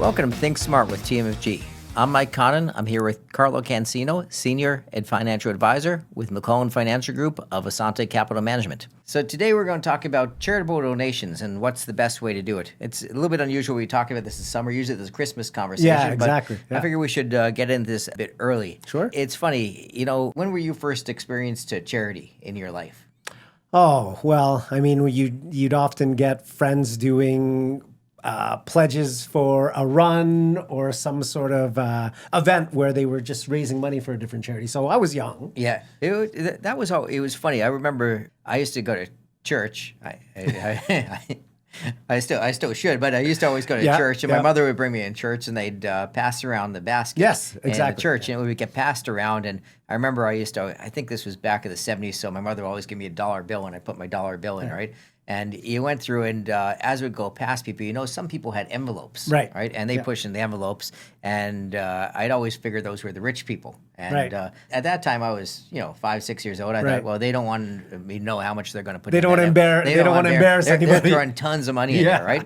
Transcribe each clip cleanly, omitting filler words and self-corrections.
Welcome to Think Smart with TMFG. I'm Mike Connon. I'm here with Carlo Cansino, Senior and Financial Advisor with McClelland Financial Group of Assante Capital Management. So today we're going to talk about charitable donations and what's the best way to do it. It's a little bit unusual we talk about this in summer. Usually there's a Christmas conversation. Yeah, exactly. But I figure we should get into this a bit early. Sure. It's funny, when were you first experienced to charity in your life? Oh, well, I mean, you'd often get friends doing pledges for a run or some sort of event where they were just raising money for a different charity. So I was young. Yeah, it was funny. I remember I used to go to church. I still should, but I used to always go to church, and my mother would bring me in church, and they'd pass around the basket. Yes, exactly. In the church, and it would get passed around. And I remember I think this was back in the 70s, so my mother would always give me a dollar bill, and I put my dollar bill in, right? And you went through, and as we go past people, some people had envelopes, right? And they push in the envelopes, and I'd always figured those were the rich people. And at that time, I was, 5, 6 years old. I thought, well, they don't want me to know how much they're going to put. They don't want to embarrass anybody. They're throwing tons of money in there, right?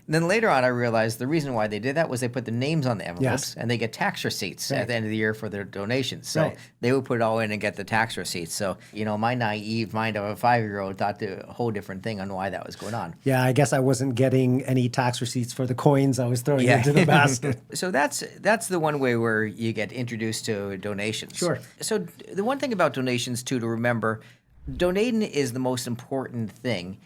And then later on, I realized the reason why they did that was they put the names on the envelopes, and they get tax receipts at the end of the year for their donations. So they would put it all in and get the tax receipts. So, my naive mind of a 5-year-old thought a whole different thing on why that was going on. Yeah, I guess I wasn't getting any tax receipts for the coins I was throwing into the basket. So that's the one way where you get introduced to donations. Sure. So the one thing about donations, too, to remember, donating is the most important thing.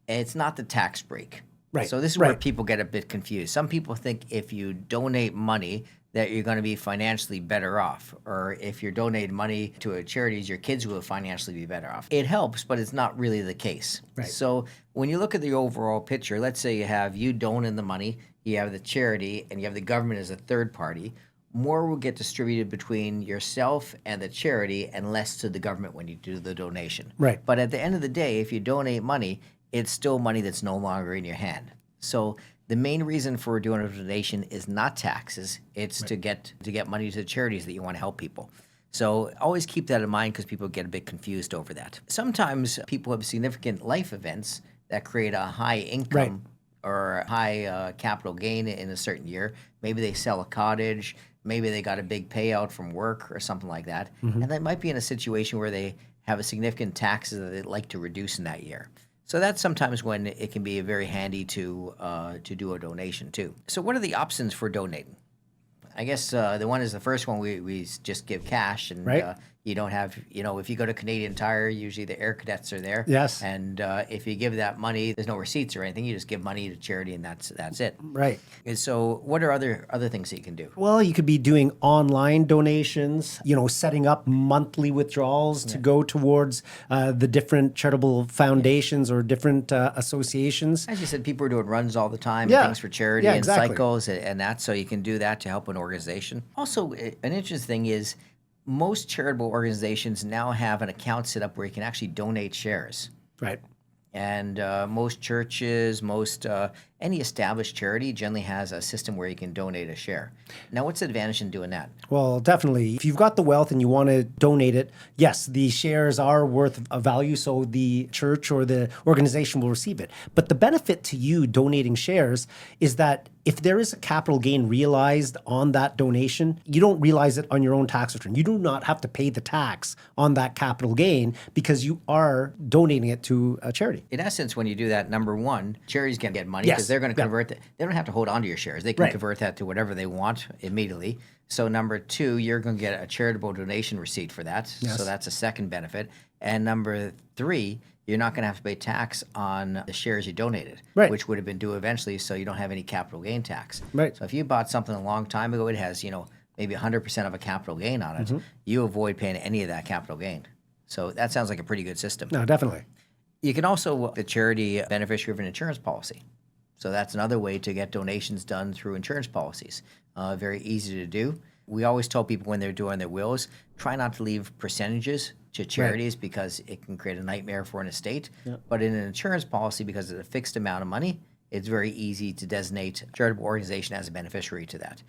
It's not the tax break. Right. So this is where people get a bit confused. Some people think if you donate money that you're going to be financially better off, or if you're donating money to a charities, your kids will financially be better off. It helps, but it's not really the case. Right. So when you look at the overall picture, let's say you have you donating the money, you have the charity, and you have the government as a third party. More will get distributed between yourself and the charity and less to the government when you do the donation. Right. But at the end of the day, if you donate money, it's still money that's no longer in your hand. So the main reason for doing a donation is not taxes. It's to get money to charities that you want to help people. So always keep that in mind because people get a bit confused over that. Sometimes people have significant life events that create a high income or a high capital gain in a certain year. Maybe they sell a cottage. Maybe they got a big payout from work or something like that. And they might be in a situation where they have a significant taxes that they'd like to reduce in that year. So that's sometimes when it can be very handy to do a donation too. So what are the options for donating? I guess the first one we just give cash, and you don't have, if you go to Canadian Tire, usually the Air Cadets are there. Yes. And if you give that money, there's no receipts or anything. You just give money to charity, and that's it. Right. And so what are other things that you can do? Well, you could be doing online donations, setting up monthly withdrawals to go towards the different charitable foundations or different associations. As you said, people are doing runs all the time, things for charity and cycles and that, so you can do that to help an organization. Also, an interesting thing is most charitable organizations now have an account set up where you can actually donate shares. Right. And most churches, any established charity generally has a system where you can donate a share. Now, what's the advantage in doing that? Well, definitely. If you've got the wealth and you want to donate it, yes, the shares are worth a value, so the church or the organization will receive it. But the benefit to you donating shares is that if there is a capital gain realized on that donation, you don't realize it on your own tax return. You do not have to pay the tax on that capital gain because you are donating it to a charity. In essence, when you do that, number one, charities can get money because they're going to convert that. They don't have to hold on to your shares. They can convert that to whatever they want immediately. So number two, you're going to get a charitable donation receipt for that. Yes. So that's a second benefit. And number three, you're not going to have to pay tax on the shares you donated, which would have been due eventually, so you don't have any capital gain tax. Right. So if you bought something a long time ago, it has, maybe 100% of a capital gain on it, you avoid paying any of that capital gain. So that sounds like a pretty good system. No, definitely. You can also the charity beneficiary of an insurance policy. So that's another way to get donations done through insurance policies. Very easy to do. We always tell people when they're doing their wills, try not to leave percentages to charities because it can create a nightmare for an estate. But in an insurance policy, because it's a fixed amount of money, it's very easy to designate a charitable organization as a beneficiary to that.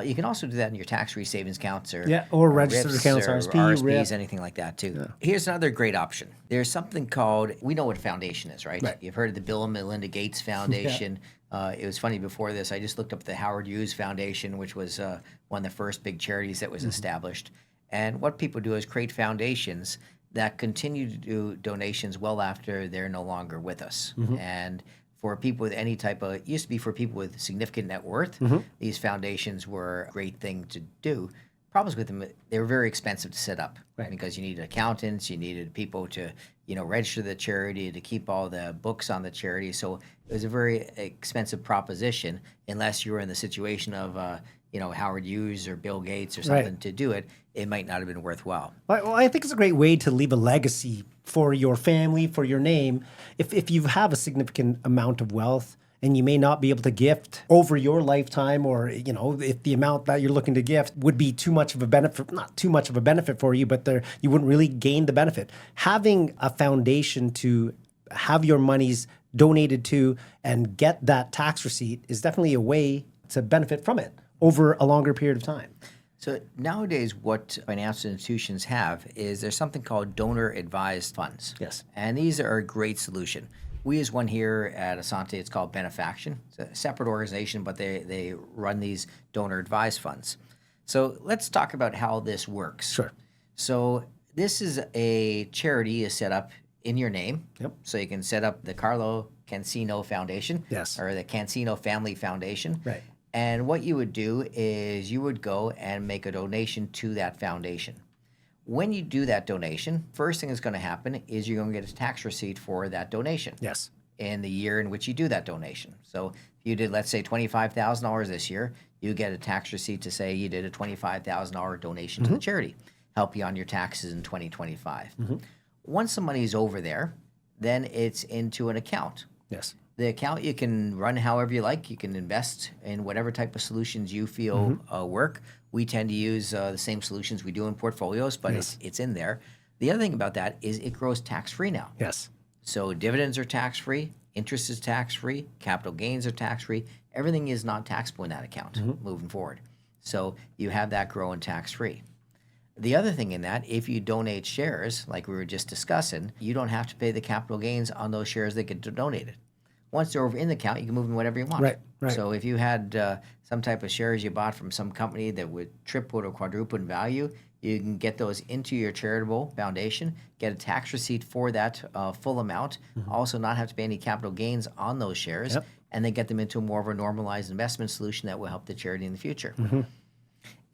You can also do that in your tax-free savings accounts or registered RIPs accounts, or RSPs, RSPs, anything like that too. Here's another great option. There's something called, we know what a foundation is, right? You've heard of the Bill and Melinda Gates Foundation. It was funny before this. I just looked up the Howard Hughes Foundation, which was one of the first big charities that was established. And what people do is create foundations that continue to do donations well after they're no longer with us. And for people with any type of, it used to be for people with significant net worth, these foundations were a great thing to do. Problems with them, they were very expensive to set up because you needed accountants, you needed people to, register the charity, to keep all the books on the charity. So it was a very expensive proposition unless you were in the situation of, Howard Hughes or Bill Gates or something to do it. It might not have been worthwhile. Well, I think it's a great way to leave a legacy for your family, for your name. If you have a significant amount of wealth and you may not be able to gift over your lifetime, or, if the amount that you're looking to gift would be too much of a benefit, not too much of a benefit for you, but you wouldn't really gain the benefit. Having a foundation to have your monies donated to and get that tax receipt is definitely a way to benefit from it over a longer period of time. So nowadays, what financial institutions have is there's something called donor-advised funds. Yes. And these are a great solution. We use one here at Assante. It's called Benefaction. It's a separate organization, but they run these donor-advised funds. So let's talk about how this works. Sure. So this is a charity is set up in your name. Yep. So you can set up the Carlo Cansino Foundation. Yes. Or the Cansino Family Foundation. Right. And what you would do is you would go and make a donation to that foundation. When you do that donation, first thing that's going to happen is you're going to get a tax receipt for that donation. Yes. In the year in which you do that donation. So if you did, let's say, $25,000 this year, you get a tax receipt to say you did a $25,000 donation to the charity, help you on your taxes in 2025. Once the money's over there, then it's into an account. Yes. The account you can run however you like. You can invest in whatever type of solutions you feel work. We tend to use the same solutions we do in portfolios, but it's in there. The other thing about that is it grows tax-free now. Yes. So dividends are tax-free, interest is tax-free, capital gains are tax-free. Everything is not taxable in that account moving forward. So you have that growing tax-free. The other thing in that, if you donate shares, like we were just discussing, you don't have to pay the capital gains on those shares that get donated. Once they're over in the account, you can move them whatever you want. Right, right. So if you had some type of shares you bought from some company that would triple or quadruple in value, you can get those into your charitable foundation, get a tax receipt for that full amount, also not have to pay any capital gains on those shares, and then get them into more of a normalized investment solution that will help the charity in the future.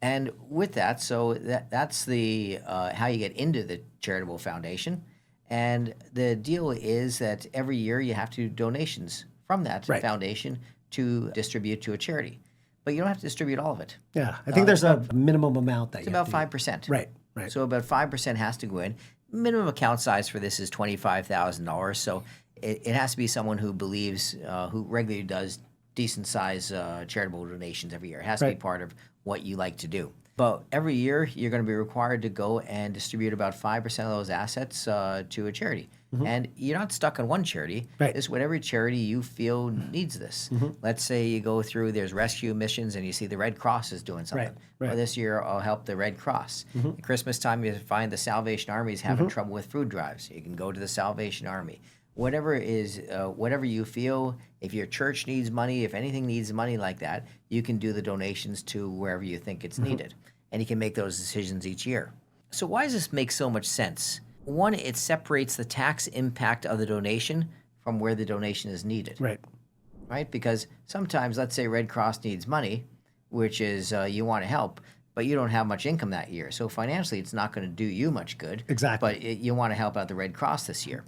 And with that, so that's the how you get into the charitable foundation. And the deal is that every year you have to do donations from that foundation to distribute to a charity. But you don't have to distribute all of it. Yeah, I think there's a minimum amount that It's you about have to 5%. Right, right. So about 5% has to go in. Minimum account size for this is $25,000. So it has to be someone who believes, who regularly does decent size charitable donations every year. It has to be part of what you like to do. But every year, you're going to be required to go and distribute about 5% of those assets to a charity. And you're not stuck on one charity. Right. It's whatever charity you feel needs this. Let's say you go through, there's rescue missions, and you see the Red Cross is doing something. Right. Well, this year, I'll help the Red Cross. At Christmas time, you find the Salvation Army is having trouble with food drives. You can go to the Salvation Army. Whatever you feel, if your church needs money, if anything needs money like that, you can do the donations to wherever you think it's needed. And you can make those decisions each year. So why does this make so much sense? One, it separates the tax impact of the donation from where the donation is needed. Right? Because sometimes, let's say Red Cross needs money, which is you want to help, but you don't have much income that year. So financially, it's not going to do you much good. Exactly. But you want to help out the Red Cross this year.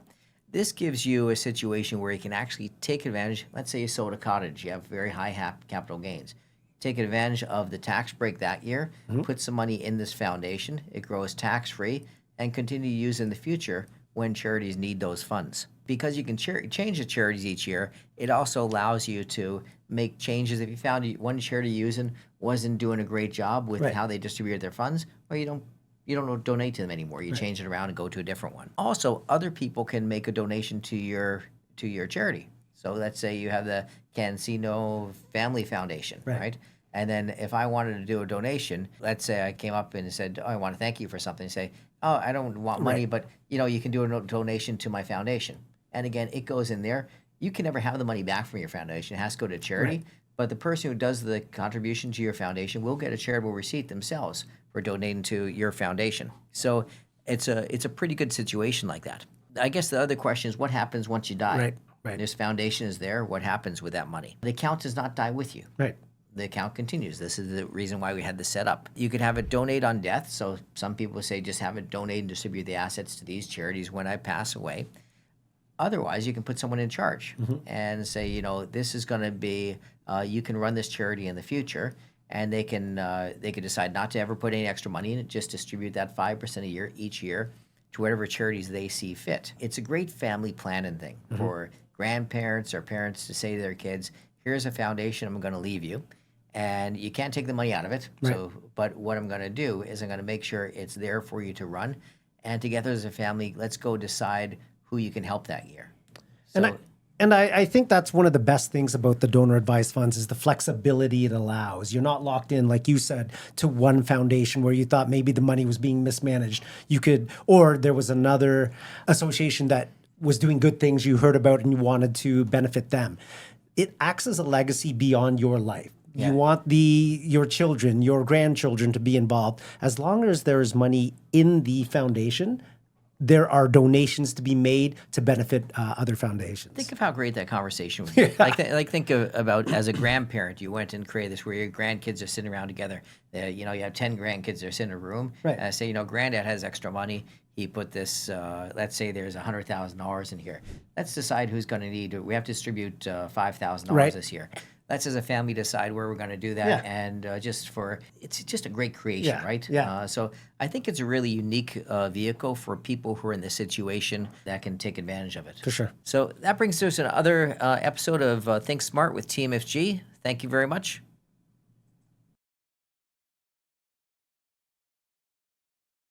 This gives you a situation where you can actually take advantage. Let's say you sold a cottage. You have very high capital gains. Take advantage of the tax break that year, put some money in this foundation. It grows tax-free and continue to use in the future when charities need those funds. Because you can change the charities each year, it also allows you to make changes. If you found one charity you're using wasn't doing a great job with how they distributed their funds, well, you don't donate to them anymore. You change it around and go to a different one. Also, other people can make a donation to your charity. So let's say you have the Cansino Family Foundation, right? And then if I wanted to do a donation, let's say I came up and said, I want to thank you for something. Say, oh, I don't want money, but you can do a donation to my foundation. And again, it goes in there. you can never have the money back from your foundation. It has to go to charity. Right. But the person who does the contribution to your foundation will get a charitable receipt themselves for donating to your foundation. So it's a pretty good situation like that. I guess the other question is, what happens once you die? Right, right. This foundation is there. What happens with that money? The account does not die with you. Right. The account continues. This is the reason why we had this set up. You could have it donate on death. So some people say just have it donate and distribute the assets to these charities when I pass away. Otherwise, you can put someone in charge and say, you know, this is going to be, you can run this charity in the future, and they can decide not to ever put any extra money in it, just distribute that 5% a year each year to whatever charities they see fit. It's a great family planning thing for grandparents or parents to say to their kids, here's a foundation I'm going to leave you, and you can't take the money out of it. Right. So, but what I'm going to do is I'm going to make sure it's there for you to run, and together as a family, let's go decide who you can help that year. So, And I think that's one of the best things about the donor advised funds is the flexibility it allows. You're not locked in, like you said, to one foundation where you thought maybe the money was being mismanaged. You could, or there was another association that was doing good things you heard about and you wanted to benefit them. It acts as a legacy beyond your life. Yeah. You want your children, your grandchildren to be involved. As long as there is money in the foundation, there are donations to be made to benefit other foundations. think of how great that conversation would be. Think about as a grandparent, you went and created this where your grandkids are sitting around together. You have 10 grandkids that are sitting in a room. Right. Say, granddad has extra money. He put this, let's say there's $100,000 in here. Let's decide who's going to need it. We have to distribute $5,000 Right. this year. Let's, as a family, decide where we're going to do that. Yeah. And it's just a great creation, Yeah, right? yeah. So I think it's a really unique vehicle for people who are in this situation that can take advantage of it. For sure. So that brings us to another episode of Think Smart with TMFG. Thank you very much.